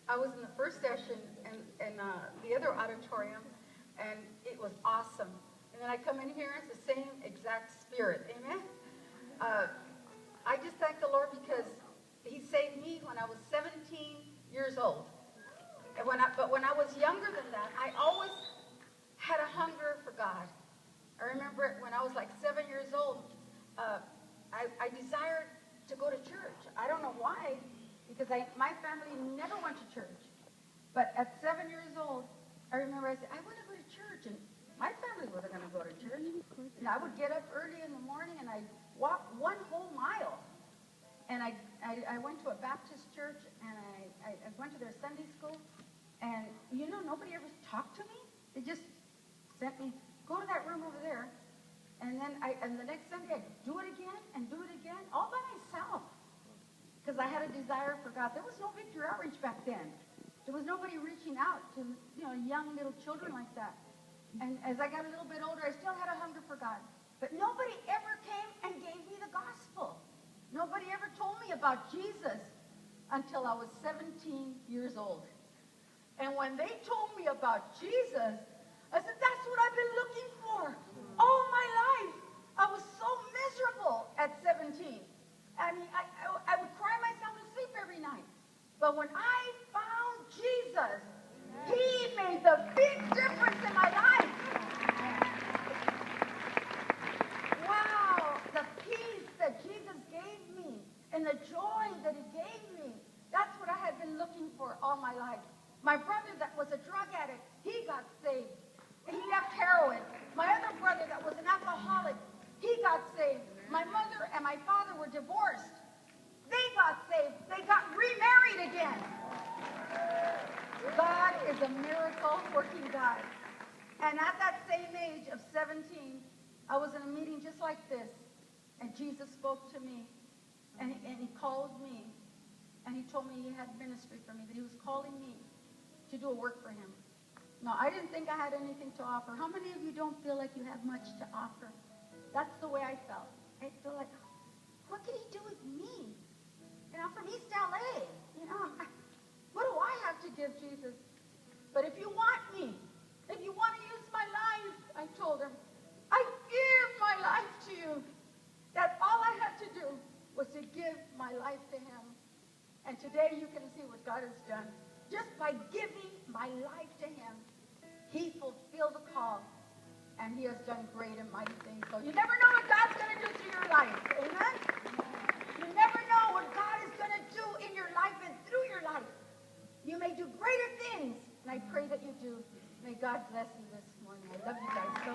I was in the first session in the other auditorium, and it was awesome. And then I come in here, it's the same exact spirit. Amen? I just thank the Lord because he saved me when I was 17 years old. But when I was younger than that, I always had a hunger for God. I remember when I was like 7 years old, I desired to go to church. I don't know why, because my family never went to church. But at 7 years old, I remember I said, I want to go to church. And my family wasn't going to go to church. And I would get up early in the morning and I'd walk 1 whole mile. And I went to a Baptist church and I went to their Sunday school. And, you know, nobody ever talked to me. They just sent me, go to that room over there. And then the next Sunday I'd do it again and do it again, all by myself. Because I had a desire for God. There was no Victory Outreach back then. There was nobody reaching out to, you know, young little children like that. And as I got a little bit older, I still had a hunger for God. But nobody ever came and gave me the gospel. Nobody ever told me about Jesus until I was 17 years old. And when they told me about Jesus, I said, that's what I've been looking for all my life. I was so miserable at 17. I mean, I would cry myself to sleep every night. But when I found Jesus, he made the big difference in my life. Wow, the peace that Jesus gave me and the joy that he gave me, that's what I had been looking for all my life. My brother that was a drug addict, he got saved. He left heroin. My other brother that was an alcoholic, he got saved. My mother and my father were divorced. They got saved. They got remarried again. God is a miracle-working God. And at that same age of 17, I was in a meeting just like this, and Jesus spoke to me, and he called me, and he told me he had ministry for me, that he was calling me to do a work for him. No, I didn't think I had anything to offer. How many of you don't feel like you have much to offer? That's the way I felt. I feel like, what can he do with me? You know, from East LA. You know, what do I have to give Jesus? But if you want me, if you want to use my life, I told him, I give my life to you. That all I had to do was to give my life to him. And today you can see what God has done. Just by giving my life to him, he fulfilled the call, and he has done great and mighty things. So you never know what God's going to do to your life. Amen? You never know what God is going to do in your life and through your life. You may do greater things, and I pray that you do. May God bless you this morning. I love you guys so